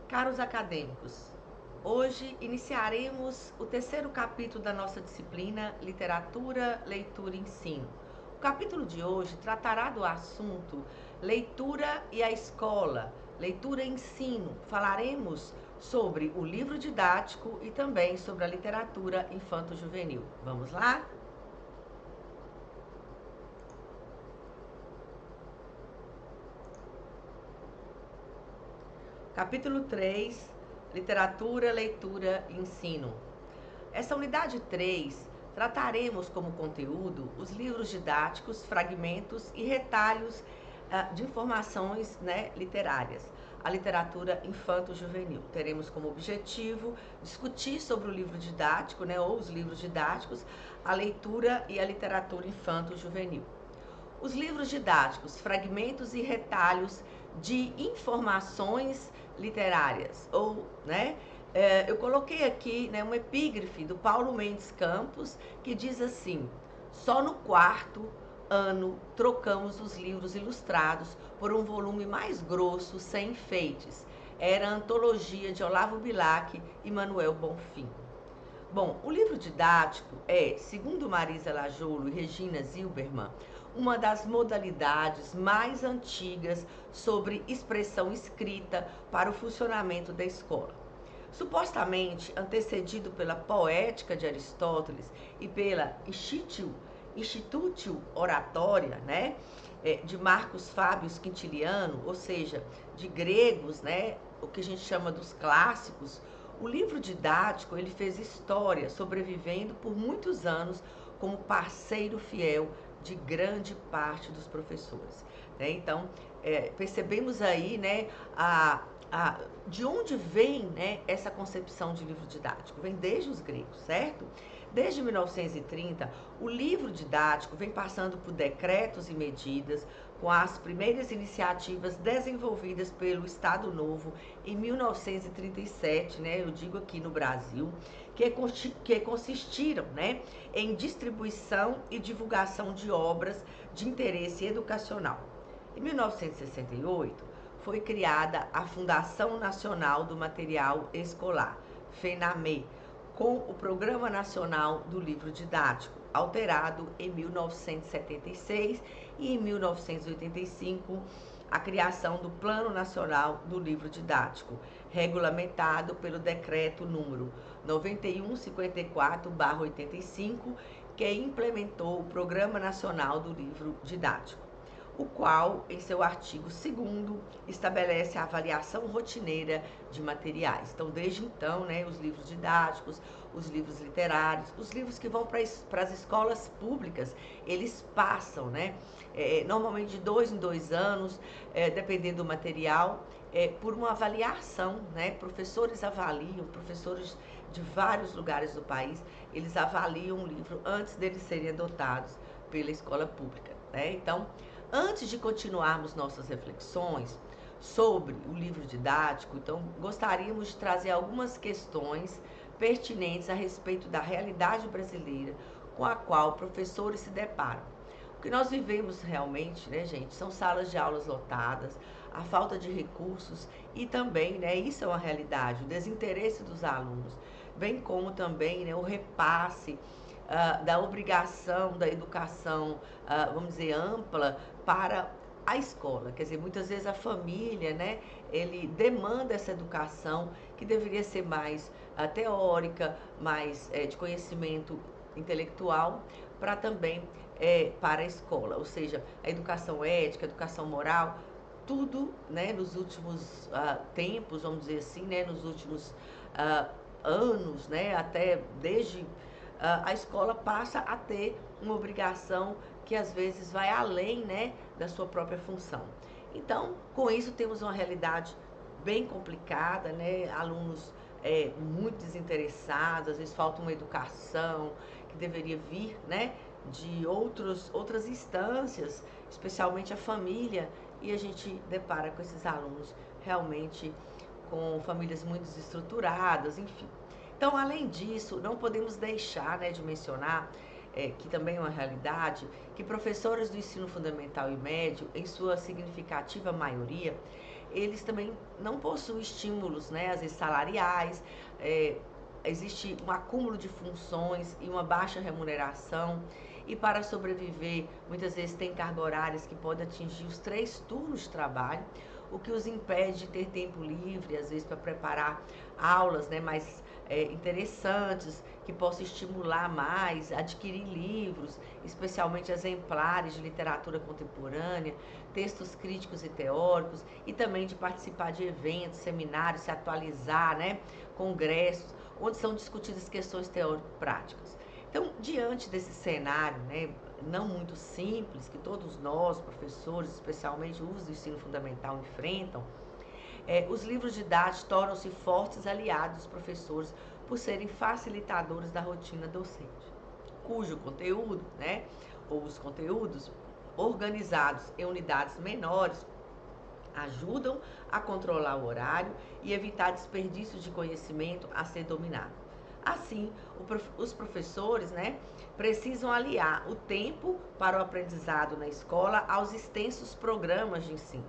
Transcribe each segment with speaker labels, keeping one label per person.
Speaker 1: Caros acadêmicos, hoje iniciaremos o terceiro capítulo da nossa disciplina Literatura, Leitura e Ensino. O capítulo de hoje tratará do assunto Leitura e a Escola, Leitura e Ensino. Falaremos sobre o livro didático e também sobre a literatura infanto-juvenil. Vamos lá? Capítulo 3, Literatura, Leitura e Ensino. Essa unidade 3, trataremos como conteúdo os livros didáticos, fragmentos e retalhos de informações literárias, a literatura infanto-juvenil. Teremos como objetivo discutir sobre o livro didático, ou os livros didáticos, a leitura e a literatura infanto-juvenil. Os livros didáticos, fragmentos e retalhos de informações literárias, eu coloquei aqui uma epígrafe do Paulo Mendes Campos, que diz assim: só no quarto ano trocamos os livros ilustrados por um volume mais grosso, sem enfeites. Era a antologia de Olavo Bilac e Manuel Bonfim. Bom, o livro didático é, segundo Marisa Lajolo e Regina Zilberman, uma das modalidades mais antigas sobre expressão escrita para o funcionamento da escola. Supostamente antecedido pela Poética de Aristóteles e pela Institutio Oratoria, de Marcos Fábios Quintiliano, ou seja, de gregos, o que a gente chama dos clássicos. O livro didático, ele fez história, sobrevivendo por muitos anos como parceiro fiel de grande parte dos professores. Então, percebemos aí de onde vem essa concepção de livro didático? Vem desde os gregos, certo? Desde 1930, o livro didático vem passando por decretos e medidas, com as primeiras iniciativas desenvolvidas pelo Estado Novo em 1937, eu digo aqui no Brasil, que consistiram em distribuição e divulgação de obras de interesse educacional. Em 1968, foi criada a Fundação Nacional do Material Escolar, FENAME, com o Programa Nacional do Livro Didático, alterado em 1976, e em 1985, a criação do Plano Nacional do Livro Didático, regulamentado pelo Decreto número 9154/85, que implementou o Programa Nacional do Livro Didático, o qual, em seu artigo 2º, estabelece a avaliação rotineira de materiais. Então, desde então, os livros didáticos, os livros literários, os livros que vão para as escolas públicas, eles passam, normalmente de 2 em 2 anos, dependendo do material, por uma avaliação, professores avaliam, professores de vários lugares do país, eles avaliam um livro antes deles serem adotados pela escola pública, Então, antes de continuarmos nossas reflexões sobre o livro didático, então gostaríamos de trazer algumas questões pertinentes a respeito da realidade brasileira com a qual professores se deparam. O que nós vivemos realmente, gente, são salas de aulas lotadas, a falta de recursos e também, isso é uma realidade, o desinteresse dos alunos, bem como também o repasse da obrigação da educação, vamos dizer, ampla para a escola. Quer dizer, muitas vezes a família, ele demanda essa educação que deveria ser mais teórica, mais de conhecimento intelectual, para também para a escola. Ou seja, a educação ética, a educação moral, tudo, nos últimos tempos, vamos dizer assim, nos últimos anos, até desde a escola passa a ter uma obrigação que às vezes vai além, da sua própria função. Então, com isso temos uma realidade bem complicada, alunos muito desinteressados, às vezes falta uma educação que deveria vir, de outras instâncias, especialmente a família, e a gente depara com esses alunos realmente com famílias muito desestruturadas, enfim. Então, além disso, não podemos deixar de mencionar, que também é uma realidade, que professores do ensino fundamental e médio, em sua significativa maioria, eles também não possuem estímulos, né, às vezes salariais, existe um acúmulo de funções e uma baixa remuneração, e para sobreviver, muitas vezes tem carga horárias que podem atingir os 3 turnos de trabalho, o que os impede de ter tempo livre, às vezes para preparar aulas, né, mais interessantes, que possam estimular mais, adquirir livros, especialmente exemplares de literatura contemporânea, textos críticos e teóricos, e também de participar de eventos, seminários, se atualizar, né, congressos, onde são discutidas questões teórico-práticas. Então, diante desse cenário, né, não muito simples, que todos nós, professores, especialmente os do ensino fundamental, enfrentam, os livros didáticos tornam-se fortes aliados dos professores por serem facilitadores da rotina docente, cujo conteúdo, né, ou os conteúdos organizados em unidades menores ajudam a controlar o horário e evitar desperdício de conhecimento a ser dominado. Assim, os professores, né, precisam aliar o tempo para o aprendizado na escola aos extensos programas de ensino.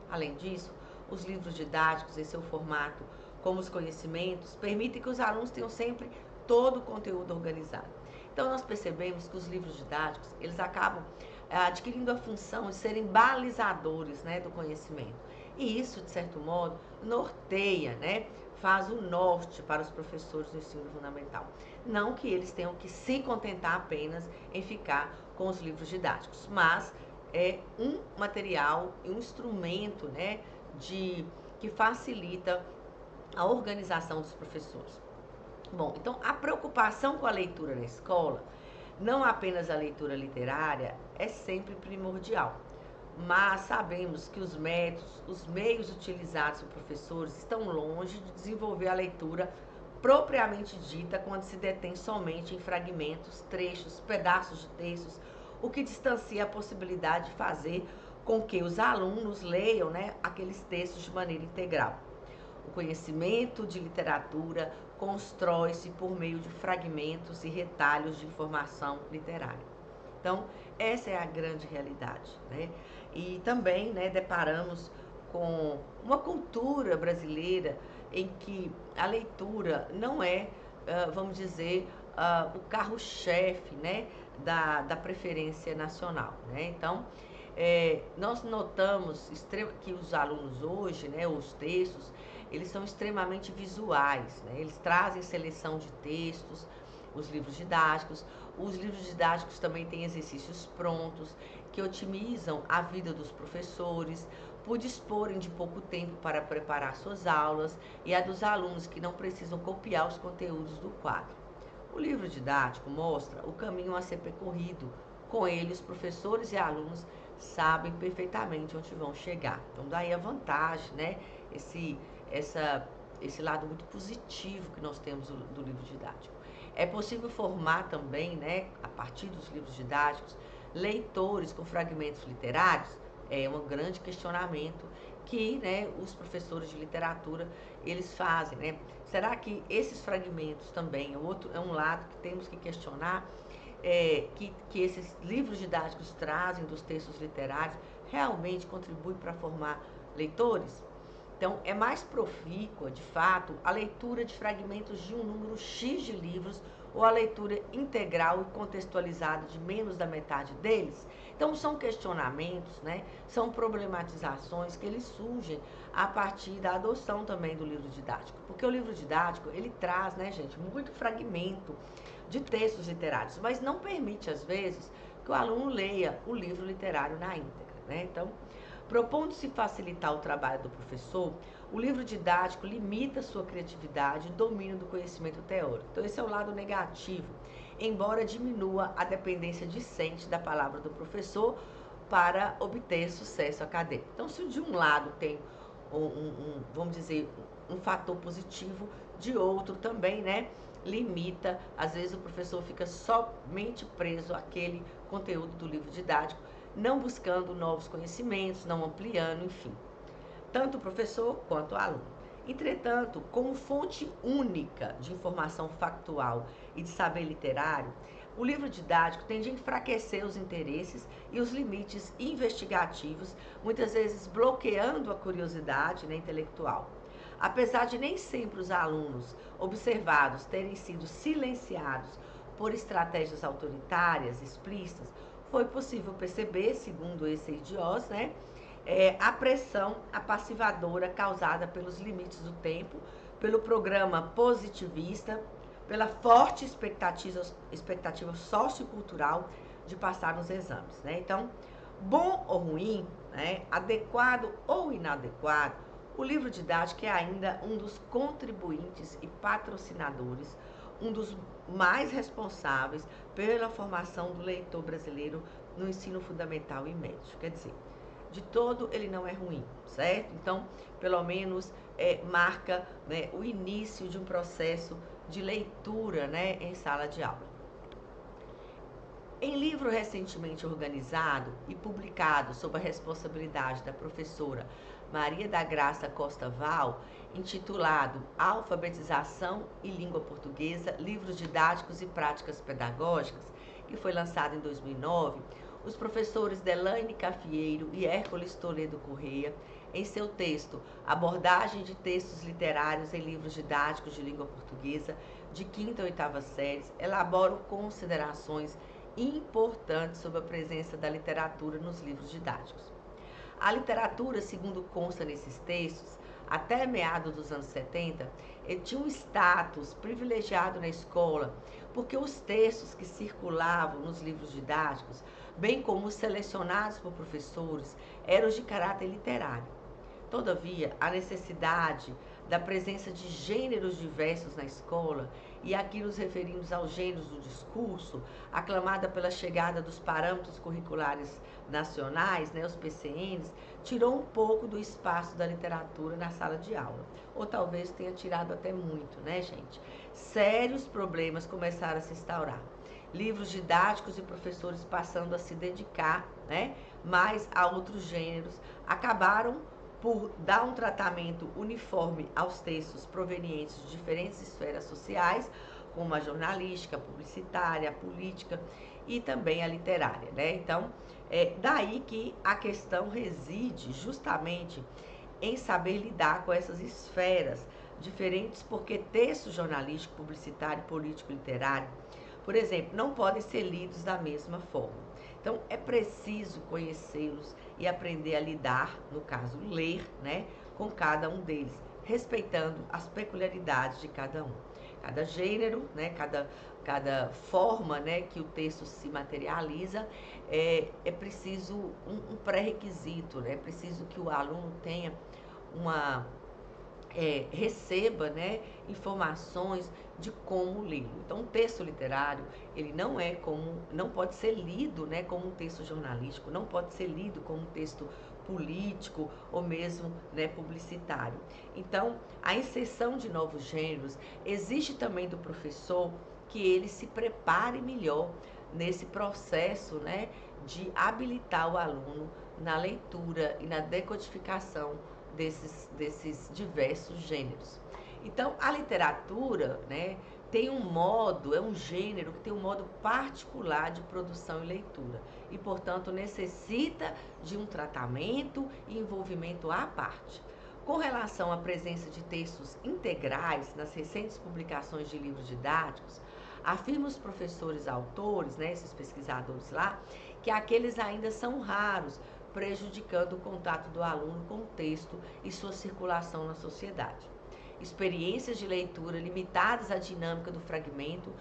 Speaker 1: Além disso, os livros didáticos em seu formato, como os conhecimentos, permitem que os alunos tenham sempre todo o conteúdo organizado. Então, nós percebemos que os livros didáticos, eles acabam adquirindo a função de serem balizadores, né, do conhecimento. E isso, de certo modo, norteia, né, faz o norte para os professores do ensino fundamental. Não que eles tenham que se contentar apenas em ficar com os livros didáticos, mas é um material, um instrumento, né, que facilita a organização dos professores. Bom, então a preocupação com a leitura na escola, não apenas a leitura literária, é sempre primordial. Mas sabemos que os métodos, os meios utilizados por professores estão longe de desenvolver a leitura propriamente dita quando se detém somente em fragmentos, trechos, pedaços de textos, o que distancia a possibilidade de fazer com que os alunos leiam, né, aqueles textos de maneira integral. O conhecimento de literatura constrói-se por meio de fragmentos e retalhos de informação literária. Então, essa é a grande realidade, né? E também, né, deparamos com uma cultura brasileira em que a leitura não é, vamos dizer, o carro-chefe, né, da preferência nacional, né? Então, nós notamos que os alunos hoje, né, os textos, eles são extremamente visuais, né? Eles trazem seleção de textos, os livros didáticos. Os livros didáticos também têm exercícios prontos que otimizam a vida dos professores por disporem de pouco tempo para preparar suas aulas e a dos alunos que não precisam copiar os conteúdos do quadro. O livro didático mostra o caminho a ser percorrido. Com ele, os professores e alunos sabem perfeitamente onde vão chegar. Então, daí a vantagem, né? Esse lado muito positivo que nós temos do livro didático. É possível formar também, né, a partir dos livros didáticos, leitores com fragmentos literários? É um grande questionamento que, né, os professores de literatura, eles fazem, né? Será que esses fragmentos também, é um lado que temos que questionar, que esses livros didáticos trazem dos textos literários, realmente contribuem para formar leitores? Então, é mais profícua, de fato, a leitura de fragmentos de um número X de livros ou a leitura integral e contextualizada de menos da metade deles? Então, são questionamentos, né? São problematizações que eles surgem a partir da adoção também do livro didático. Porque o livro didático, ele traz, né, gente, muito fragmento de textos literários, mas não permite, às vezes, que o aluno leia o livro literário na íntegra, né? Então, propondo-se facilitar o trabalho do professor, o livro didático limita sua criatividade e domínio do conhecimento teórico. Então, esse é o lado negativo, embora diminua a dependência discente da palavra do professor para obter sucesso acadêmico. Então, se de um lado tem vamos dizer, um fator positivo, de outro também, né, limita, às vezes o professor fica somente preso àquele conteúdo do livro didático, não buscando novos conhecimentos, não ampliando, enfim, tanto o professor quanto o aluno. Entretanto, como fonte única de informação factual e de saber literário, o livro didático tende a enfraquecer os interesses e os limites investigativos, muitas vezes bloqueando a curiosidade, né, intelectual. Apesar de nem sempre os alunos observados terem sido silenciados por estratégias autoritárias explícitas, foi possível perceber, segundo esse IDIOS, né, a pressão apassivadora causada pelos limites do tempo, pelo programa positivista, pela forte expectativa sociocultural de passar nos exames, né? Então, bom ou ruim, né, adequado ou inadequado, o livro didático é ainda um dos contribuintes e patrocinadores, um dos mais responsáveis pela formação do leitor brasileiro no ensino fundamental e médio. Quer dizer, de todo ele não é ruim, certo? Então, pelo menos marca, né, o início de um processo de leitura, né, em sala de aula. Em livro recentemente organizado e publicado sob a responsabilidade da professora Maria da Graça Costa Val, intitulado Alfabetização e Língua Portuguesa, Livros Didáticos e Práticas Pedagógicas, que foi lançado em 2009, os professores Delaine Cafieiro e Hércules Toledo Correia, em seu texto Abordagem de Textos Literários em Livros Didáticos de Língua Portuguesa, de 5ª e 8ª séries, elaboram considerações importantes sobre a presença da literatura nos livros didáticos. A literatura, segundo consta nesses textos, até meados dos anos 70, tinha um status privilegiado na escola, porque os textos que circulavam nos livros didáticos, bem como os selecionados por professores, eram de caráter literário. Todavia, a necessidade da presença de gêneros diversos na escola, e aqui nos referimos aos gêneros do discurso, aclamada pela chegada dos parâmetros curriculares nacionais, né, os PCNs, tirou um pouco do espaço da literatura na sala de aula. Ou talvez tenha tirado até muito, né, gente? Sérios problemas começaram a se instaurar. Livros didáticos e professores passando a se dedicar, né, mais a outros gêneros, acabaram por dar um tratamento uniforme aos textos provenientes de diferentes esferas sociais, como a jornalística, a publicitária, a política e também a literária, né? Então, daí que a questão reside justamente em saber lidar com essas esferas diferentes, porque texto jornalístico, publicitário, político, literário, por exemplo, não podem ser lidos da mesma forma. Então, é preciso conhecê-los e aprender a lidar, no caso, ler, né, com cada um deles, respeitando as peculiaridades de cada um. Cada gênero, né, cada forma, né, que o texto se materializa, é preciso um pré-requisito, né, é preciso que o aluno tenha receba, né, informações de como lê-lo. Então, um texto literário, ele não pode ser lido, né, como um texto jornalístico, não pode ser lido como um texto político ou mesmo, né, publicitário. Então, a inserção de novos gêneros exige também do professor que ele se prepare melhor nesse processo, né, de habilitar o aluno na leitura e na decodificação desses diversos gêneros. Então, a literatura, né, tem é um gênero que tem um modo particular de produção e leitura e, portanto, necessita de um tratamento e envolvimento à parte. Com relação à presença de textos integrais nas recentes publicações de livros didáticos, afirmam os professores autores, né, esses pesquisadores lá, que aqueles ainda são raros, prejudicando o contato do aluno com o texto e sua circulação na sociedade. Experiências de leitura limitadas à dinâmica do fragmento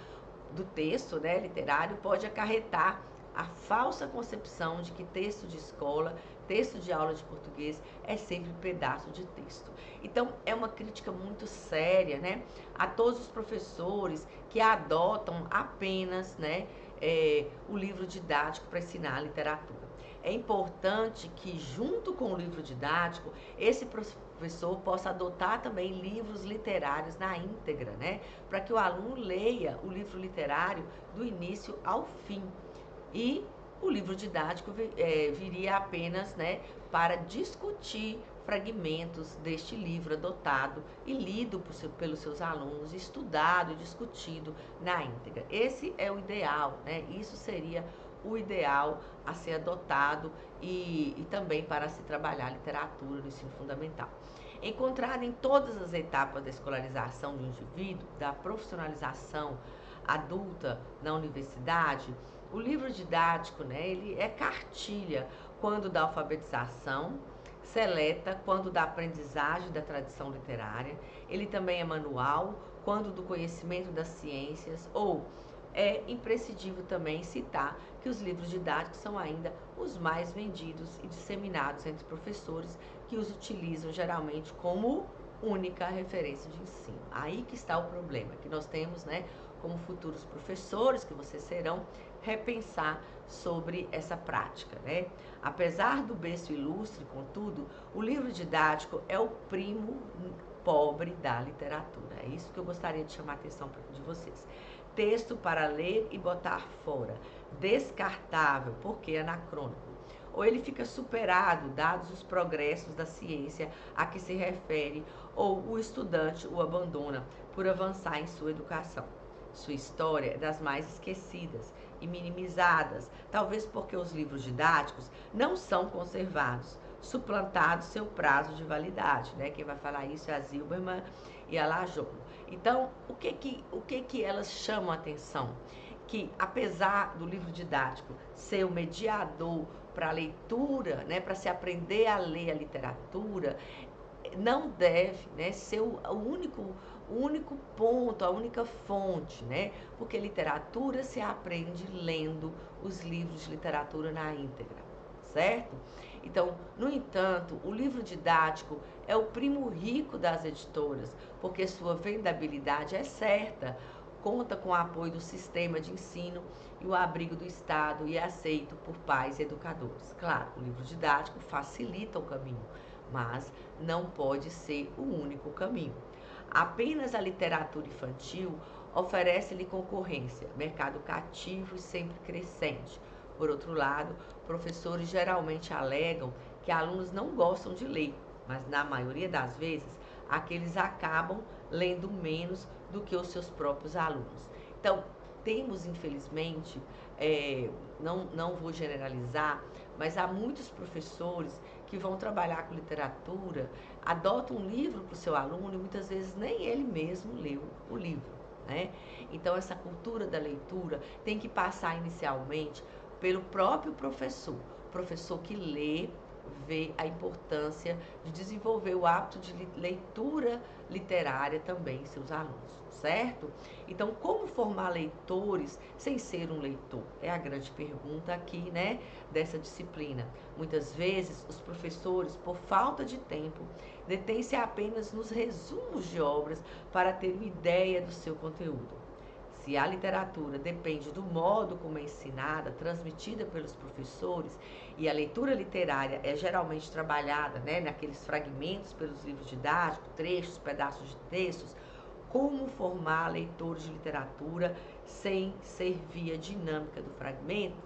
Speaker 1: do texto, né, literário pode acarretar a falsa concepção de que texto de escola, texto de aula de português é sempre pedaço de texto. Então, é uma crítica muito séria, né, a todos os professores que adotam apenas, né, o livro didático para ensinar a literatura. É importante que, junto com o livro didático, esse professor possa adotar também livros literários na íntegra, né? Para que o aluno leia o livro literário do início ao fim. E o livro didático viria apenas, né, para discutir fragmentos deste livro adotado e lido pelos seus alunos, estudado e discutido na íntegra. Esse é o ideal, né? Isso seria o ideal a ser adotado e também para se trabalhar a literatura no ensino fundamental. Encontrado em todas as etapas da escolarização do indivíduo, da profissionalização adulta na universidade, o livro didático, né, ele é cartilha quando da alfabetização, seleta quando da aprendizagem da tradição literária, ele também é manual quando do conhecimento das ciências, ou é imprescindível também citar que os livros didáticos são ainda os mais vendidos e disseminados entre professores que os utilizam geralmente como única referência de ensino. Aí que está o problema, que nós temos, né, como futuros professores, que vocês serão, repensar sobre essa prática, né? Apesar do berço ilustre, contudo, o livro didático é o primo pobre da literatura. É isso que eu gostaria de chamar a atenção de vocês. Texto para ler e botar fora, descartável, porque é anacrônico. Ou ele fica superado, dados os progressos da ciência a que se refere, ou o estudante o abandona por avançar em sua educação. Sua história é das mais esquecidas e minimizadas, talvez porque os livros didáticos não são conservados, suplantado seu prazo de validade, né? Quem vai falar isso é a Zilberman e a Lajolo. Então, o que elas chamam a atenção? Que apesar do livro didático ser o mediador para a leitura, né, para se aprender a ler a literatura, não deve, né, ser o único ponto, a única fonte, né? Porque literatura se aprende lendo os livros de literatura na íntegra, certo? Então, no entanto, o livro didático é o primo rico das editoras, porque sua vendabilidade é certa, conta com o apoio do sistema de ensino e o abrigo do Estado e é aceito por pais e educadores. Claro, o livro didático facilita o caminho, mas não pode ser o único caminho. Apenas a literatura infantil oferece-lhe concorrência, mercado cativo e sempre crescente. Por outro lado, professores geralmente alegam que alunos não gostam de ler, mas na maioria das vezes, aqueles acabam lendo menos do que os seus próprios alunos. Então, temos, infelizmente, não vou generalizar, mas há muitos professores que vão trabalhar com literatura, adotam um livro para o seu aluno e muitas vezes nem ele mesmo leu o livro, né? Então, essa cultura da leitura tem que passar inicialmente pelo próprio professor que lê, vê a importância de desenvolver o hábito de leitura literária também em seus alunos, certo? Então, como formar leitores sem ser um leitor? É a grande pergunta aqui, né, dessa disciplina. Muitas vezes, os professores, por falta de tempo, detêm-se apenas nos resumos de obras para ter uma ideia do seu conteúdo. Se a literatura depende do modo como é ensinada, transmitida pelos professores, e a leitura literária é geralmente trabalhada, né, naqueles fragmentos pelos livros didáticos, trechos, pedaços de textos, como formar leitores de literatura sem ser via dinâmica do fragmento?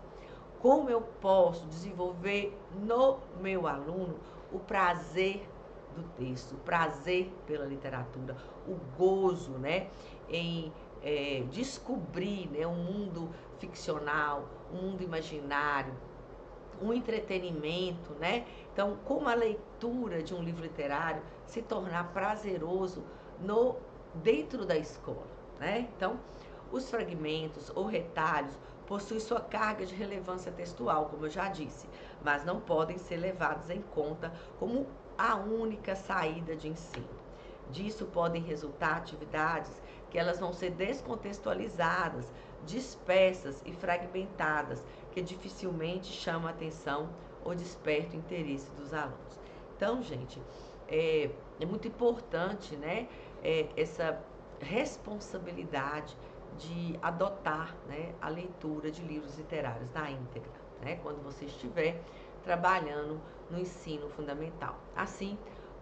Speaker 1: Como eu posso desenvolver no meu aluno o prazer do texto, o prazer pela literatura, o gozo, né, em descobrir, né, um mundo ficcional, um mundo imaginário, um entretenimento, né? Então, como a leitura de um livro literário se tornar prazeroso dentro da escola, né? Então, os fragmentos ou retalhos possuem sua carga de relevância textual, como eu já disse, mas não podem ser levados em conta como a única saída de ensino. Disso podem resultar atividades que elas vão ser descontextualizadas, dispersas e fragmentadas, que dificilmente chamam a atenção ou despertam o interesse dos alunos. Então, gente, é muito importante, né, essa responsabilidade de adotar, né, a leitura de livros literários na íntegra, né, quando você estiver trabalhando no ensino fundamental. Assim,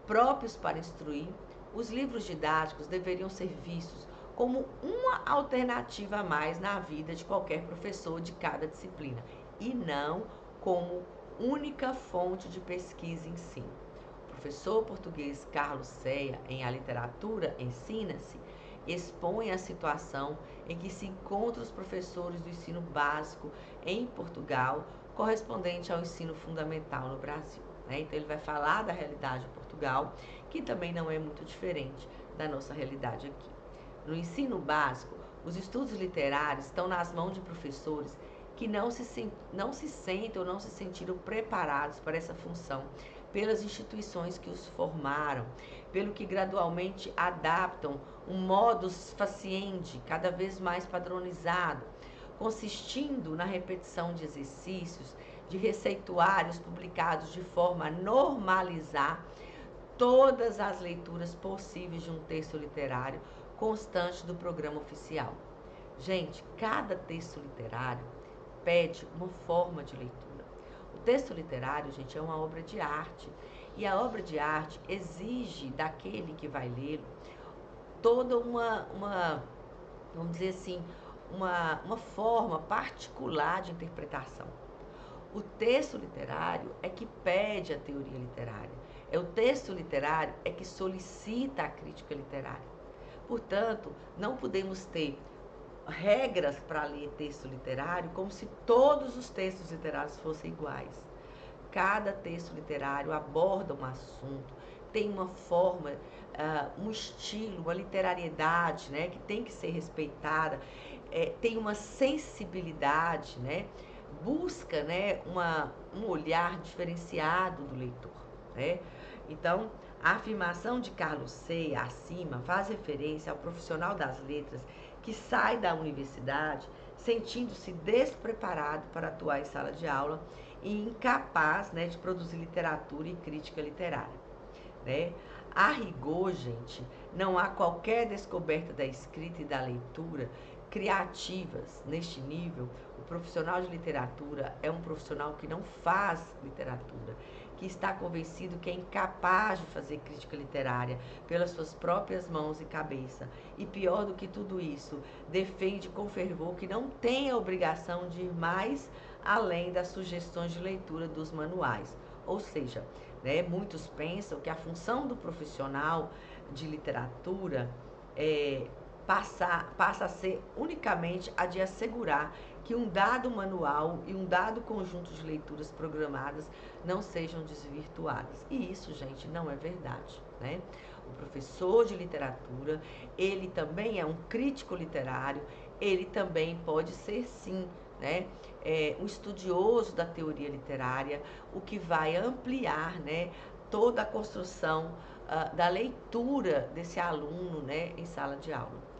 Speaker 1: próprios para instruir, os livros didáticos deveriam ser vistos como uma alternativa a mais na vida de qualquer professor de cada disciplina, e não como única fonte de pesquisa e ensino. O professor português Carlos Ceia, em A Literatura Ensina-se, expõe a situação em que se encontram os professores do ensino básico em Portugal, correspondente ao ensino fundamental no Brasil, né? Então ele vai falar da realidade de Portugal, que também não é muito diferente da nossa realidade aqui. No ensino básico, os estudos literários estão nas mãos de professores que não se sentem ou não se sentiram preparados para essa função pelas instituições que os formaram, pelo que gradualmente adaptam um modus faciendi cada vez mais padronizado, consistindo na repetição de exercícios, de receituários publicados de forma a normalizar todas as leituras possíveis de um texto literário constante do programa oficial. Gente, cada texto literário pede uma forma de leitura. O texto literário, gente, é uma obra de arte. E a obra de arte exige daquele que vai lê-lo toda vamos dizer assim, uma forma particular de interpretação. O texto literário é que pede a teoria literária. É o texto literário é que solicita a crítica literária. Portanto, não podemos ter regras para ler texto literário como se todos os textos literários fossem iguais. Cada texto literário aborda um assunto, tem uma forma, um estilo, uma literariedade, né, que tem que ser respeitada, tem uma sensibilidade, né, busca, né, um olhar diferenciado do leitor, né? Então, a afirmação de Carlos Ceia acima faz referência ao profissional das letras que sai da universidade sentindo-se despreparado para atuar em sala de aula e incapaz, né, de produzir literatura e crítica literária, né? A rigor, gente, não há qualquer descoberta da escrita e da leitura criativas neste nível. O profissional de literatura é um profissional que não faz literatura, que está convencido que é incapaz de fazer crítica literária pelas suas próprias mãos e cabeça. E pior do que tudo isso, defende com fervor que não tem a obrigação de ir mais além das sugestões de leitura dos manuais. Ou seja, né, muitos pensam que a função do profissional de literatura passa a ser unicamente a de assegurar que um dado manual e um dado conjunto de leituras programadas não sejam desvirtuadas. E isso, gente, não é verdade, né? O professor de literatura, ele também é um crítico literário, ele também pode ser, sim, né, um estudioso da teoria literária, o que vai ampliar, né, toda a construção da leitura desse aluno, né, em sala de aula.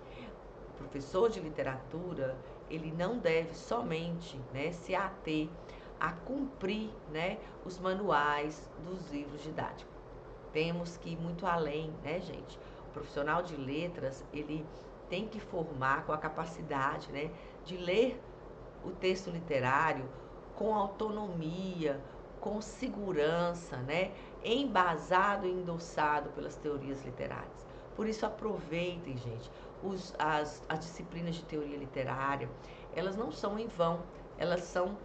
Speaker 1: O professor de literatura, ele não deve somente, né, se ater a cumprir, né, os manuais dos livros didáticos. Temos que ir muito além, né, gente? O profissional de letras, ele tem que formar com a capacidade, né, de ler o texto literário com autonomia, com segurança, né, embasado e endossado pelas teorias literárias. Por isso, aproveitem, gente, as disciplinas de teoria literária, elas não são em vão, elas são,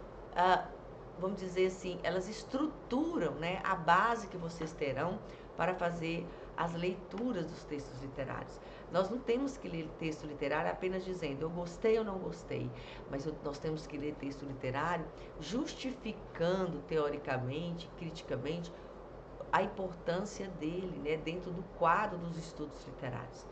Speaker 1: vamos dizer assim, elas estruturam, né, a base que vocês terão para fazer as leituras dos textos literários. Nós não temos que ler texto literário apenas dizendo eu gostei ou não gostei, mas nós temos que ler texto literário justificando teoricamente, criticamente, a importância dele, né, dentro do quadro dos estudos literários.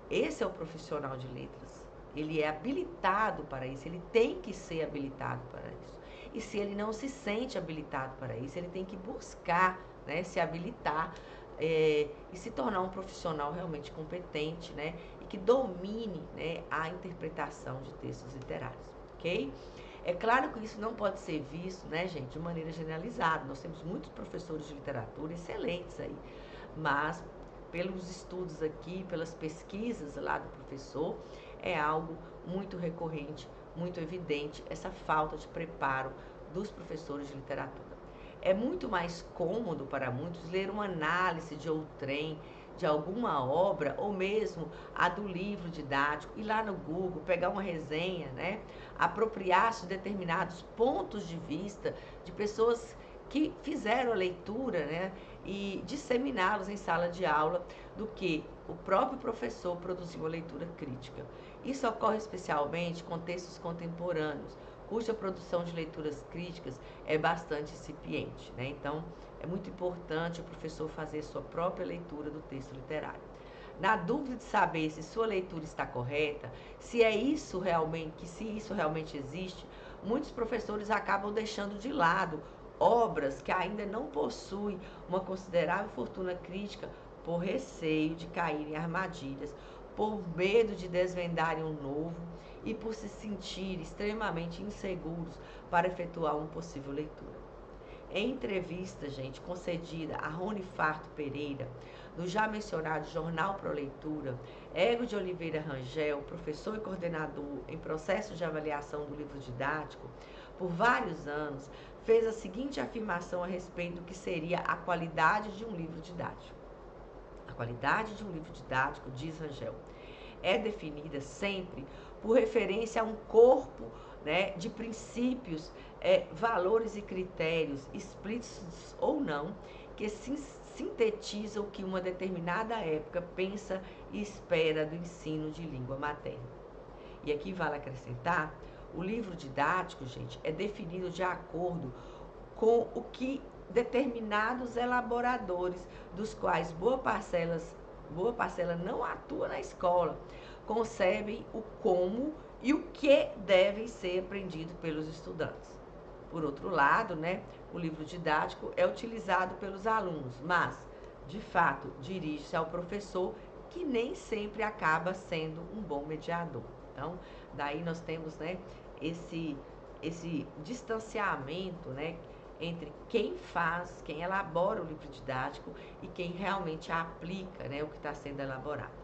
Speaker 1: Esse é o profissional de letras. Ele é habilitado para isso, ele tem que ser habilitado para isso. E se ele não se sente habilitado para isso, ele tem que buscar, né, se habilitar e se tornar um profissional realmente competente, né, e que domine, né, a interpretação de textos literários, ok? É claro que isso não pode ser visto, né, gente, de maneira generalizada. Nós temos muitos professores de literatura excelentes aí, mas pelos estudos aqui, pelas pesquisas lá do professor, é algo muito recorrente, muito evidente, essa falta de preparo dos professores de literatura. É muito mais cômodo para muitos ler uma análise de outrem, de alguma obra, ou mesmo a do livro didático, ir lá no Google, pegar uma resenha, né? Apropriar-se de determinados pontos de vista de pessoas que fizeram a leitura, né, e disseminá-los em sala de aula do que o próprio professor produzir uma leitura crítica. Isso ocorre especialmente com textos contemporâneos, cuja produção de leituras críticas é bastante incipiente, né? Então, é muito importante o professor fazer sua própria leitura do texto literário. Na dúvida de saber se sua leitura está correta, se isso realmente existe, muitos professores acabam deixando de lado obras que ainda não possuem uma considerável fortuna crítica por receio de cair em armadilhas, por medo de desvendarem um novo e por se sentir extremamente inseguros para efetuar uma possível leitura. Em entrevista, gente, concedida a Rony Farto Pereira, no já mencionado Jornal Pro Leitura, Ego de Oliveira Rangel, professor e coordenador em processo de avaliação do livro didático, por vários anos, fez a seguinte afirmação a respeito do que seria a qualidade de um livro didático. A qualidade de um livro didático, diz Rangel, é definida sempre por referência a um corpo, né, de princípios, valores e critérios, explícitos ou não, que sintetiza o que uma determinada época pensa e espera do ensino de língua materna. E aqui vale acrescentar, o livro didático, gente, é definido de acordo com o que determinados elaboradores, dos quais boa parcela não atua na escola, concebem o como e o que devem ser aprendido pelos estudantes. Por outro lado, né, o livro didático é utilizado pelos alunos, mas, de fato, dirige-se ao professor, que nem sempre acaba sendo um bom mediador. Então, daí nós temos, né, esse distanciamento, né, entre quem elabora o livro didático e quem realmente aplica, né, o que está sendo elaborado.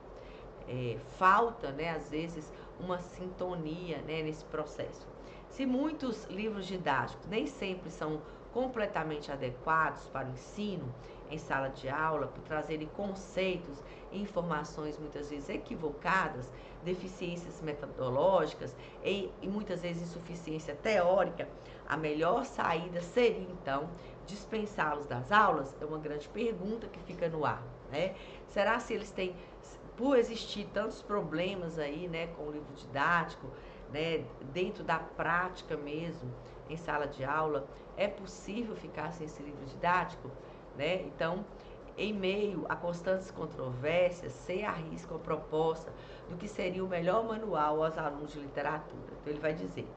Speaker 1: Falta, né, às vezes, uma sintonia, né, nesse processo. Se muitos livros didáticos nem sempre são completamente adequados para o ensino em sala de aula, por trazerem conceitos e informações muitas vezes equivocadas, deficiências metodológicas e muitas vezes insuficiência teórica, a melhor saída seria, então, dispensá-los das aulas? É uma grande pergunta que fica no ar, né? Será se eles têm, por existir tantos problemas aí, né, com o livro didático, né, dentro da prática mesmo, em sala de aula, é possível ficar sem esse livro didático, né? Então, em meio a constantes controvérsias, se arrisca a proposta do que seria o melhor manual aos alunos de literatura. Então, ele vai dizer,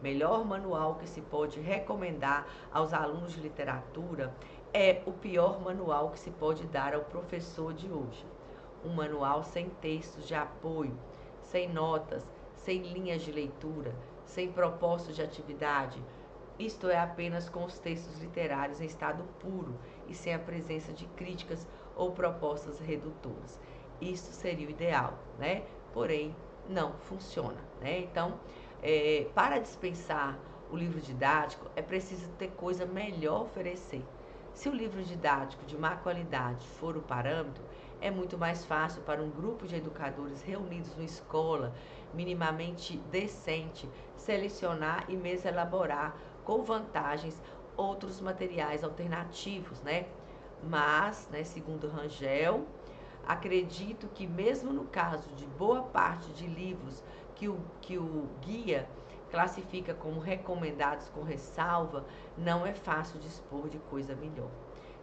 Speaker 1: melhor manual que se pode recomendar aos alunos de literatura é o pior manual que se pode dar ao professor de hoje. Um manual sem textos de apoio, sem notas, sem linhas de leitura, sem propostas de atividade, isto é, apenas com os textos literários em estado puro e sem a presença de críticas ou propostas redutoras. Isso seria o ideal, né? Porém, não funciona, né? Então, para dispensar o livro didático, é preciso ter coisa melhor a oferecer. Se o livro didático de má qualidade for o parâmetro, é muito mais fácil para um grupo de educadores reunidos numa escola minimamente decente selecionar e mesmo elaborar com vantagens outros materiais alternativos, né? Mas, né, segundo Rangel, acredito que mesmo no caso de boa parte de livros que o guia classifica como recomendados com ressalva, não é fácil dispor de coisa melhor.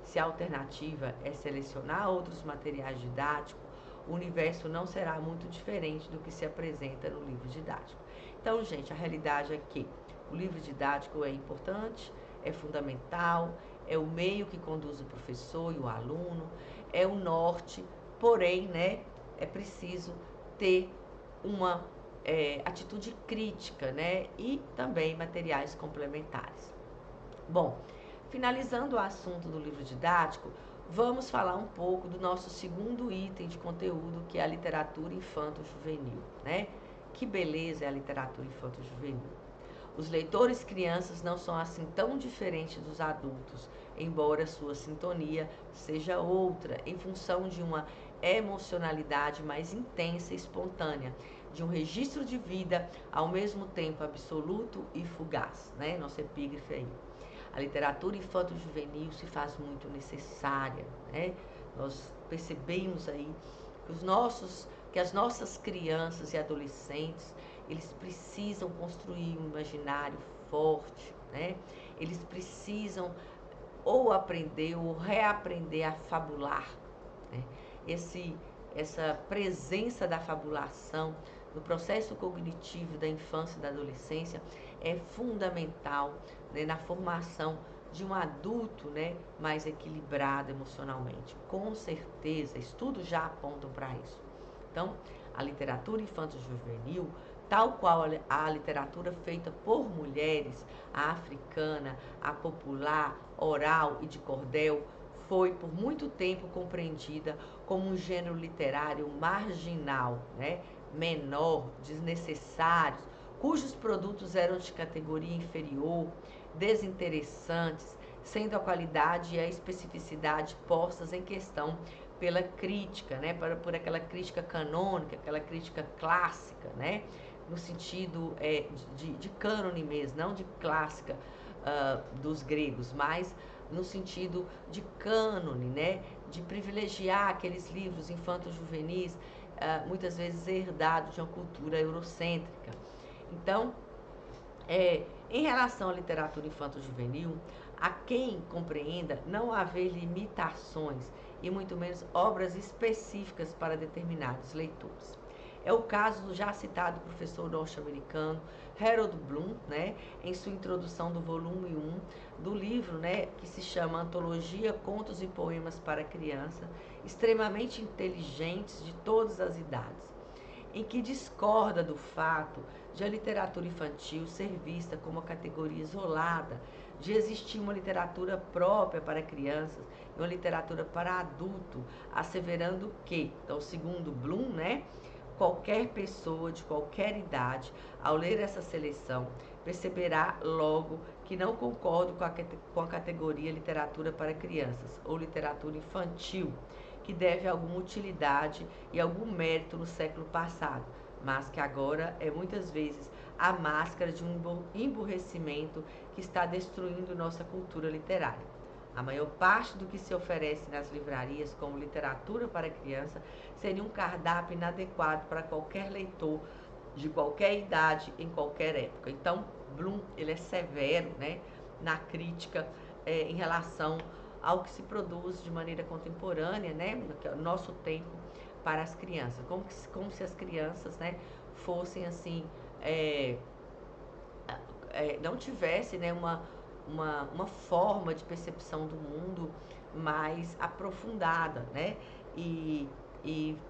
Speaker 1: Se a alternativa é selecionar outros materiais didáticos, o universo não será muito diferente do que se apresenta no livro didático. Então, gente, a realidade é que o livro didático é importante, é fundamental, é o meio que conduz o professor e o aluno, é o norte, porém, né, é preciso ter uma atitude crítica, né, e também materiais complementares. Bom, finalizando o assunto do livro didático, vamos falar um pouco do nosso segundo item de conteúdo, que é a literatura infanto-juvenil, né? Que beleza é a literatura infanto-juvenil. Os leitores crianças não são assim tão diferentes dos adultos, embora sua sintonia seja outra, em função de uma emocionalidade mais intensa e espontânea, de um registro de vida ao mesmo tempo absoluto e fugaz, né? Nosso epígrafe aí. A literatura infanto-juvenil se faz muito necessária, né? Nós percebemos aí que as nossas crianças e adolescentes, eles precisam construir um imaginário forte, né? Eles precisam ou aprender ou reaprender a fabular, né? Essa presença da fabulação no processo cognitivo da infância e da adolescência é fundamental, né, na formação de um adulto, né, mais equilibrado emocionalmente. Com certeza, estudos já apontam para isso. Então, a literatura infanto-juvenil, tal qual a literatura feita por mulheres, a africana, a popular, oral e de cordel, foi por muito tempo compreendida como um gênero literário marginal, né? Menor, desnecessários, cujos produtos eram de categoria inferior, desinteressantes, sendo a qualidade e a especificidade postas em questão pela crítica, né? Por aquela crítica canônica, aquela crítica clássica, né? No sentido de cânone mesmo, não de clássica dos gregos, mas no sentido de cânone, né? De privilegiar aqueles livros infanto-juvenis, muitas vezes herdados de uma cultura eurocêntrica. Então, em relação à literatura infanto-juvenil, a quem compreenda não haver limitações e muito menos obras específicas para determinados leitores. É o caso do já citado professor norte-americano Harold Bloom, né, em sua introdução do volume 1 do livro, né, que se chama Antologia, Contos e Poemas para Criança, extremamente inteligentes de todas as idades, em que discorda do fato de a literatura infantil ser vista como uma categoria isolada, de existir uma literatura própria para crianças e uma literatura para adulto, asseverando que, então, segundo Bloom, né, qualquer pessoa de qualquer idade, ao ler essa seleção, perceberá logo que não concordo com a categoria literatura para crianças ou literatura infantil, que deve alguma utilidade e algum mérito no século passado, mas que agora é muitas vezes a máscara de um emburrecimento que está destruindo nossa cultura literária. A maior parte do que se oferece nas livrarias como literatura para criança seria um cardápio inadequado para qualquer leitor de qualquer idade, em qualquer época. Então, Bloom, ele é severo, né, na crítica em relação ao que se produz de maneira contemporânea, né, no nosso tempo, para as crianças. Como se as crianças, né, fossem assim, não tivessem, né, uma forma de percepção do mundo mais aprofundada, né? E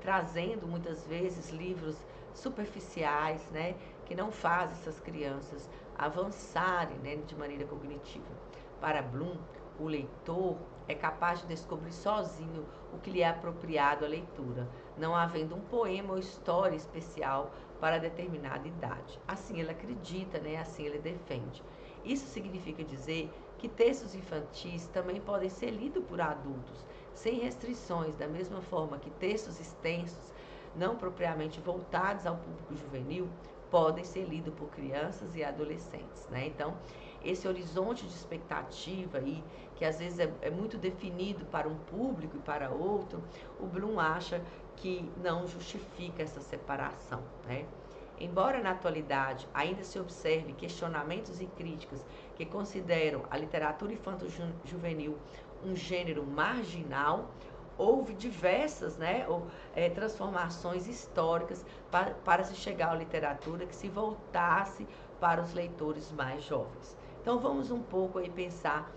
Speaker 1: trazendo muitas vezes livros superficiais, né? Que não fazem essas crianças avançarem, né, de maneira cognitiva. Para Bloom, o leitor é capaz de descobrir sozinho o que lhe é apropriado à leitura, não havendo um poema ou história especial para determinada idade. Assim ele acredita, né? Assim ele defende. Isso significa dizer que textos infantis também podem ser lidos por adultos, sem restrições, da mesma forma que textos extensos, não propriamente voltados ao público juvenil, podem ser lidos por crianças e adolescentes, né? Então, esse horizonte de expectativa aí, que às vezes é muito definido para um público e para outro, o Bloom acha que não justifica essa separação, né? Embora na atualidade ainda se observe questionamentos e críticas que consideram a literatura infanto-juvenil um gênero marginal, houve diversas, né, transformações históricas para se chegar à literatura que se voltasse para os leitores mais jovens. Então vamos um pouco aí pensar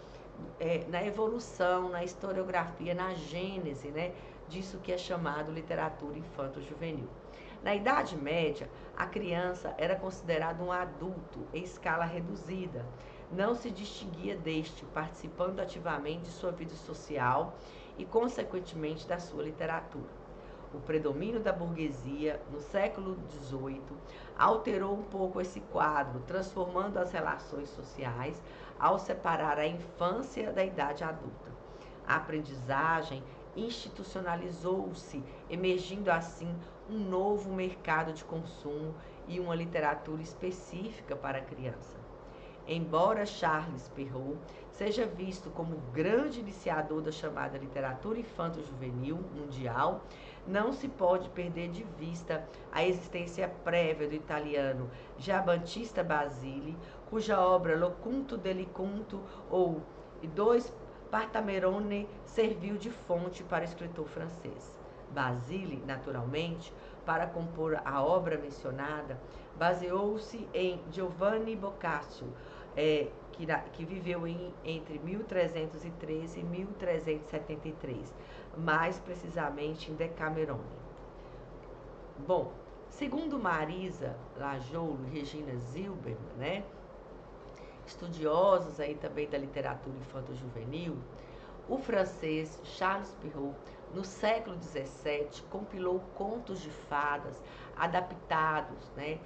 Speaker 1: na evolução, na historiografia, na gênese, né, disso que é chamado literatura infanto-juvenil. Na Idade Média, a criança era considerada um adulto em escala reduzida. Não se distinguia deste, participando ativamente de sua vida social e, consequentemente, da sua literatura. O predomínio da burguesia no século XVIII alterou um pouco esse quadro, transformando as relações sociais ao separar a infância da idade adulta. A aprendizagem institucionalizou-se, emergindo assim um novo mercado de consumo e uma literatura específica para a criança. embora Charles Perrault seja visto como grande iniciador da chamada literatura infanto-juvenil mundial, não se pode perder de vista a existência prévia do italiano Giambattista Basile, cuja obra Locunto Delicunto ou Dois Partamerone serviu de fonte para o escritor francês. Basile, naturalmente, para compor a obra mencionada, baseou-se em Giovanni Boccaccio, que viveu entre 1313 e 1373, mais precisamente em Decamerone. Bom, segundo Marisa Lajoulo e Regina Zilberman, né, estudiosos aí também da literatura infanto-juvenil, o francês Charles Perrault, no século XVII, compilou contos de fadas adaptados, né,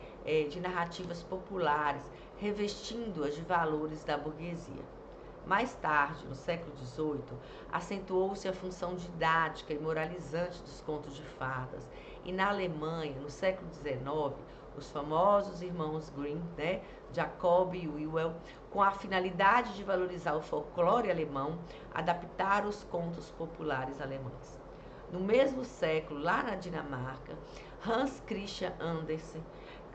Speaker 1: de narrativas populares, revestindo-as de valores da burguesia. Mais tarde, no século XVIII, acentuou-se a função didática e moralizante dos contos de fadas. E na Alemanha, no século XIX, os famosos irmãos Grimm, né, Jacob e Wilhelm, com a finalidade de valorizar o folclore alemão, adaptaram os contos populares alemães. No mesmo século, lá na Dinamarca, Hans Christian Andersen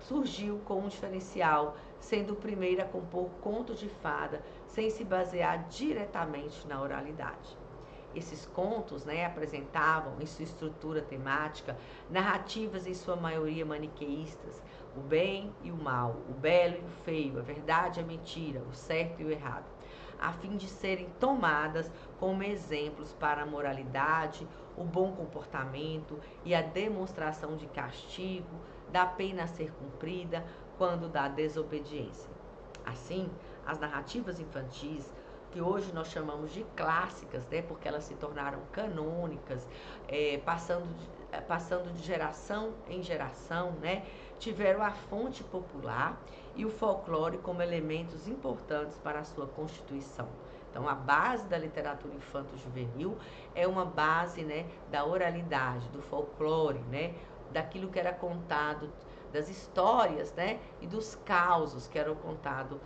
Speaker 1: surgiu com um diferencial, sendo o primeiro a compor contos de fada sem se basear diretamente na oralidade. Esses contos, né, apresentavam em sua estrutura temática narrativas em sua maioria maniqueístas, o bem e o mal, o belo e o feio, a verdade e a mentira, o certo e o errado, a fim de serem tomadas como exemplos para a moralidade, o bom comportamento e a demonstração de castigo, da pena a ser cumprida quando da desobediência. Assim, as narrativas infantis, que hoje nós chamamos de clássicas, né, porque elas se tornaram canônicas, passando de geração em geração, né, tiveram a fonte popular e o folclore como elementos importantes para a sua constituição. Então, a base da literatura infanto-juvenil é uma base, né, da oralidade, do folclore, né, daquilo que era contado, das histórias, né, e dos causos que eram contados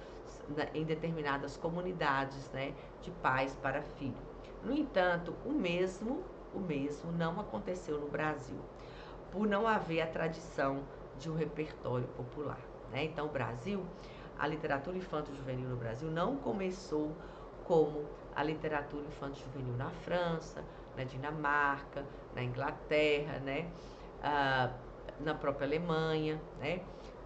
Speaker 1: em determinadas comunidades, né, de pais para filho. No entanto, o mesmo não aconteceu no Brasil, por não haver a tradição de um repertório popular, né? Então, o Brasil, a literatura infanto-juvenil no Brasil não começou como a literatura infanto-juvenil na França, na Dinamarca, na Inglaterra, né? Na própria Alemanha, né?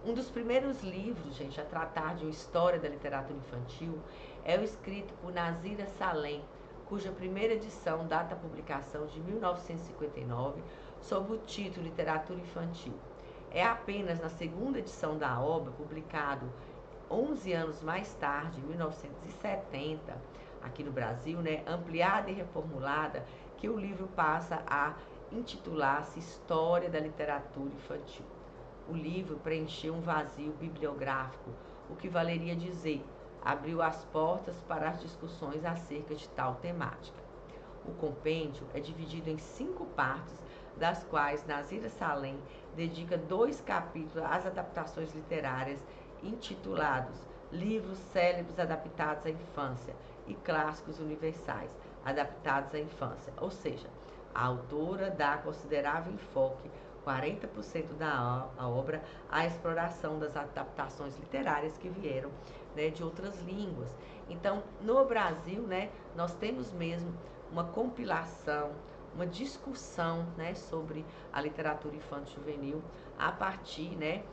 Speaker 1: Um dos primeiros livros, gente, a tratar de uma história da literatura infantil é o escrito por Nazira Salem, cuja primeira edição data a publicação de 1959, sob o título Literatura Infantil. É apenas na segunda edição da obra, publicado 11 anos mais tarde, em 1970, aqui no Brasil, né, ampliada e reformulada, que o livro passa a intitular-se História da Literatura Infantil. O livro preencheu um vazio bibliográfico, o que valeria dizer, abriu as portas para as discussões acerca de tal temática. O compêndio é dividido em 5 partes, das quais Nazira Salem dedica 2 capítulos às adaptações literárias intitulados Livros Célebres Adaptados à Infância e Clássicos Universais Adaptados à Infância, ou seja, a autora dá considerável enfoque, 40% da obra, à exploração das adaptações literárias que vieram, né, de outras línguas. Então, no Brasil, né, nós temos mesmo uma compilação, uma discussão, né, sobre a literatura infanto-juvenil a partir, né,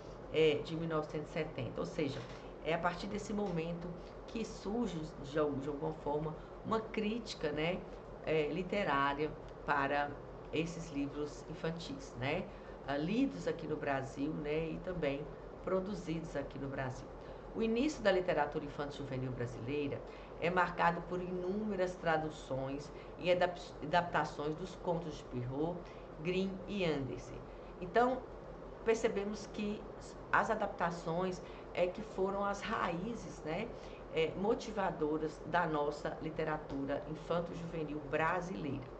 Speaker 1: de 1970. Ou seja, é a partir desse momento que surge, de alguma forma, uma crítica, né, literária para esses livros infantis, né, lidos aqui no Brasil, né, e também produzidos aqui no Brasil. O início da literatura infanto-juvenil brasileira é marcado por inúmeras traduções e adaptações dos contos de Perrault, Grimm e Andersen. Então, percebemos que as adaptações que foram as raízes, né, motivadoras da nossa literatura infanto-juvenil brasileira.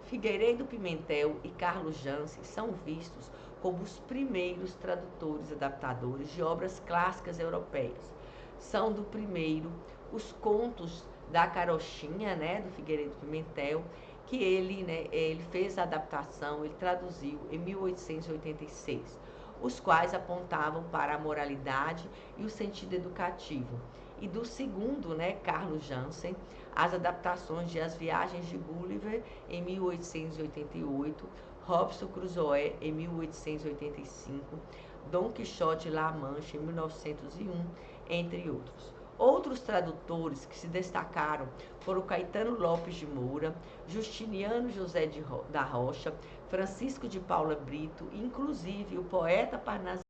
Speaker 1: Figueiredo Pimentel e Carlos Jansen são vistos como os primeiros tradutores e adaptadores de obras clássicas europeias. são do primeiro, os contos da Carochinha, né, do Figueiredo Pimentel, que ele fez a adaptação, ele traduziu em 1886, os quais apontavam para a moralidade e o sentido educativo. E do segundo, né, Carlos Jansen, as adaptações de As Viagens de Gulliver, em 1888, Robinson Crusoe, em 1885, Dom Quixote e La Mancha, em 1901, entre outros. Outros tradutores que se destacaram foram Caetano Lopes de Moura, Justiniano José da Rocha, Francisco de Paula Brito, inclusive o poeta parnasiano